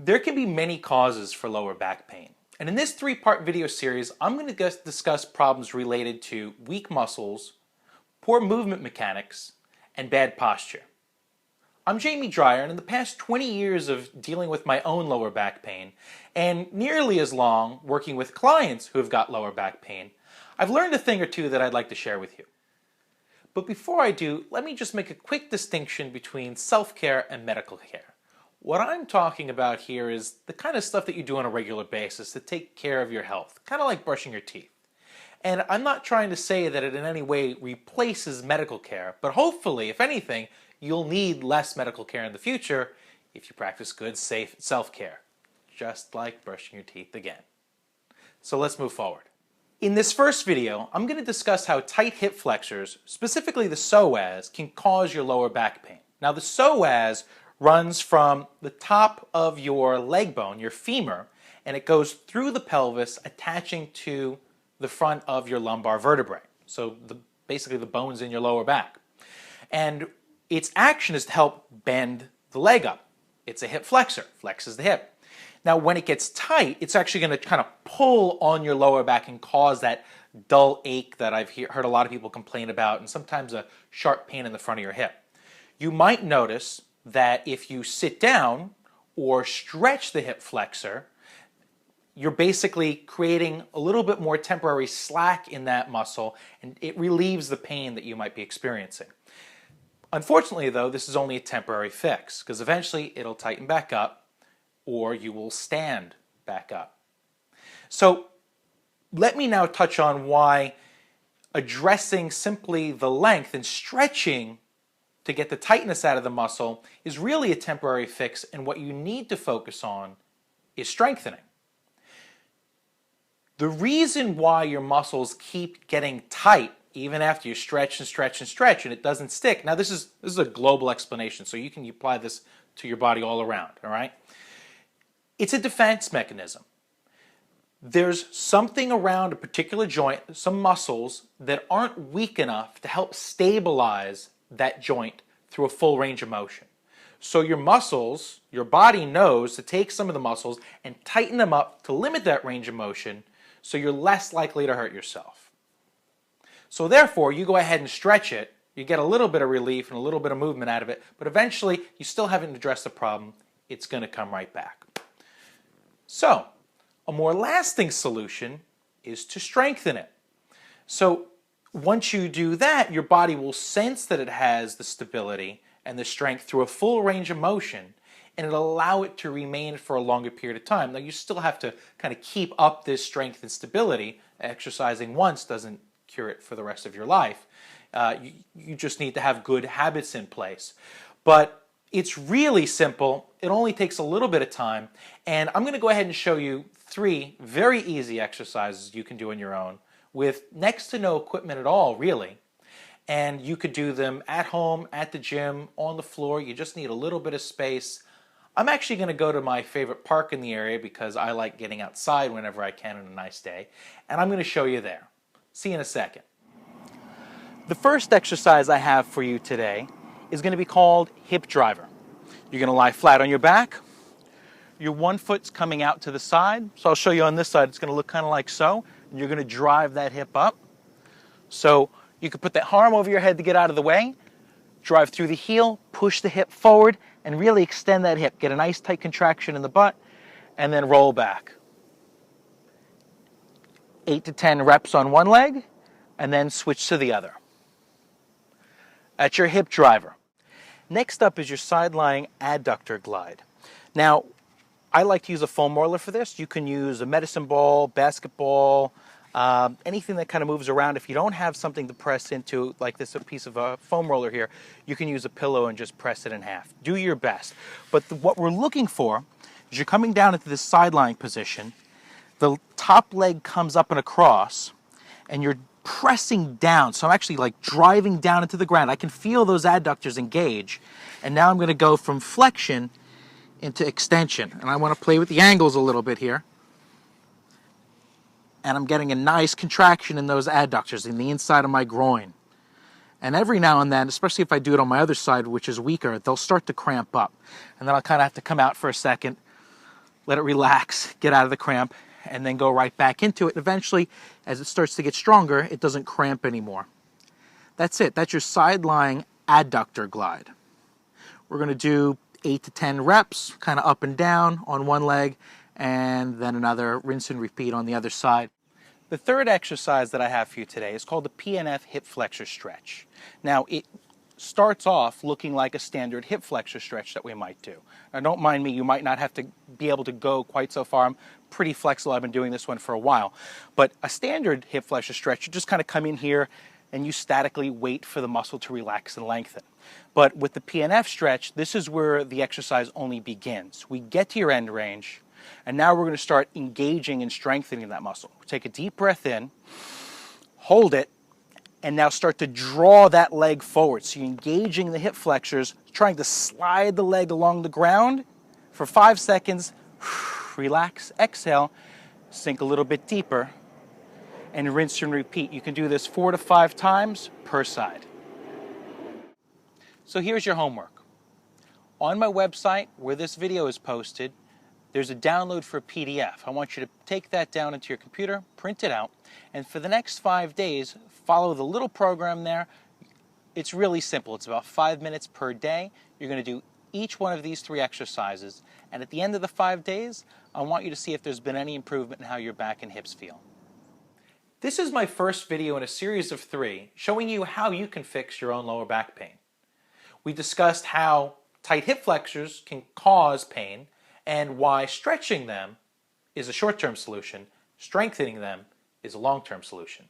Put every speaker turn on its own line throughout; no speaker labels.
There can be many causes for lower back pain. And in this three-part video series, I'm going to discuss problems related to weak muscles, poor movement mechanics, and bad posture. I'm Jamie Dreyer, and in the past 20 years of dealing with my own lower back pain, and nearly as long working with clients who have got lower back pain, I've learned a thing or two that I'd like to share with you. But before I do, let me just make a quick distinction between self-care and medical care. What I'm talking about here is the kind of stuff that you do on a regular basis to take care of your health, kind of like brushing your teeth. And I'm not trying to say that it in any way replaces medical care, but hopefully, if anything, you'll need less medical care in the future if you practice good, safe self-care, just like brushing your teeth again. So let's move forward. In this first video, I'm going to discuss how tight hip flexors, specifically the psoas, can cause your lower back pain. Now the psoas runs from the top of your leg bone, your femur, and it goes through the pelvis, attaching to the front of your lumbar vertebrae. So basically the bones in your lower back. And its action is to help bend the leg up. It's a hip flexor, flexes the hip. Now when it gets tight, it's actually going to kind of pull on your lower back and cause that dull ache that I've heard a lot of people complain about, and sometimes a sharp pain in the front of your hip. You might notice that if you sit down or stretch the hip flexor, you're basically creating a little bit more temporary slack in that muscle, and it relieves the pain that you might be experiencing. Unfortunately, though, this is only a temporary fix, because eventually it'll tighten back up, or you will stand back up. So let me now touch on why addressing simply the length and stretching to get the tightness out of the muscle is really a temporary fix, and what you need to focus on is strengthening. The reason why your muscles keep getting tight even after you stretch and stretch and stretch and it doesn't stick. Now this is a global explanation, so you can apply this to your body all around, all right? It's a defense mechanism. There's something around a particular joint, some muscles, that aren't weak enough to help stabilize that joint through a full range of motion. So your muscles, your body knows to take some of the muscles and tighten them up to limit that range of motion so you're less likely to hurt yourself. So therefore, you go ahead and stretch it, you get a little bit of relief and a little bit of movement out of it, but eventually you still haven't addressed the problem. It's going to come right back. So a more lasting solution is to strengthen it. So once you do that, your body will sense that it has the stability and the strength through a full range of motion, and it'll allow it to remain for a longer period of time. Now you still have to kind of keep up this strength and stability. Exercising once doesn't cure it for the rest of your life. You just need to have good habits in place. But it's really simple. It only takes a little bit of time, and I'm going to go ahead and show you 3 very easy exercises you can do on your own with next to no equipment at all, really. And you could do them at home, at the gym, on the floor. You just need a little bit of space. I'm actually going to go to my favorite park in the area because I like getting outside whenever I can on a nice day. And I'm going to show you there. See you in a second. The first exercise I have for you today is going to be called hip driver. You're going to lie flat on your back. Your one foot's coming out to the side. So I'll show you on this side. It's going to look kind of like so. And you're going to drive that hip up. So you can put that arm over your head to get out of the way, drive through the heel, push the hip forward, and really extend that hip. Get a nice tight contraction in the butt, and then roll back. 8 to 10 reps on one leg, and then switch to the other. That's your hip driver. Next up is your side-lying adductor glide. Now, I like to use a foam roller for this. You can use a medicine ball, basketball, anything that kind of moves around. If you don't have something to press into, like this piece of a foam roller here, you can use a pillow and just press it in half. Do your best. But what we're looking for is you're coming down into this side-lying position. The top leg comes up and across, and you're pressing down. So I'm actually like driving down into the ground. I can feel those adductors engage. And now I'm going to go from flexion into extension. And I want to play with the angles a little bit here. And I'm getting a nice contraction in those adductors in the inside of my groin. And every now and then, especially if I do it on my other side, which is weaker, they'll start to cramp up. And then I'll kind of have to come out for a second, let it relax, get out of the cramp, and then go right back into it. And eventually, as it starts to get stronger, it doesn't cramp anymore. That's it. That's your side-lying adductor glide. We're going to do 8 to 10 reps, kind of up and down on one leg, and then another rinse and repeat on the other side. The third exercise that I have for you today is called the Pmf Hip Flexor Stretch. Now, it starts off looking like a standard hip flexor stretch that we might do. Now, don't mind me, you might not have to be able to go quite so far. I'm pretty flexible. I've been doing this one for a while. But a standard hip flexor stretch, you just kind of come in here and you statically wait for the muscle to relax and lengthen. But with the PNF stretch, this is where the exercise only begins. We get to your end range, and now we're going to start engaging and strengthening that muscle. Take a deep breath in, hold it, and now start to draw that leg forward. So you're engaging the hip flexors, trying to slide the leg along the ground for 5 seconds. Relax, exhale, sink a little bit deeper, and rinse and repeat. You can do this 4 to 5 times per side. So here's your homework. On my website, where this video is posted, there's a download for a PDF. I want you to take that down into your computer, print it out, and for the next 5 days, follow the little program there. It's really simple. It's about 5 minutes per day. You're going to do each one of these 3 exercises, and at the end of the 5 days, I want you to see if there's been any improvement in how your back and hips feel. This is my first video in a series of 3 showing you how you can fix your own lower back pain. We discussed how tight hip flexors can cause pain and why stretching them is a short-term solution, strengthening them is a long-term solution.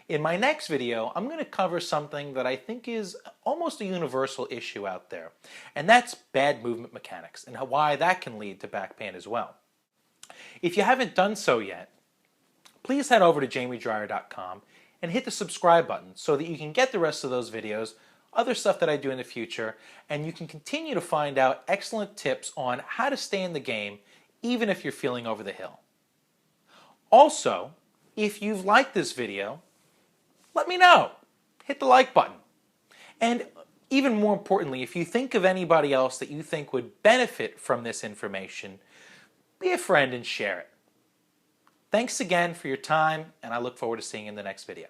In my next video, I'm going to cover something that I think is almost a universal issue out there, and that's bad movement mechanics and why that can lead to back pain as well. If you haven't done so yet, please head over to jamiedreyer.com and hit the subscribe button so that you can get the rest of those videos, other stuff that I do in the future, and you can continue to find out excellent tips on how to stay in the game even if you're feeling over the hill. Also, if you've liked this video, let me know. Hit the like button. And even more importantly, if you think of anybody else that you think would benefit from this information, be a friend and share it. Thanks again for your time, and I look forward to seeing you in the next video.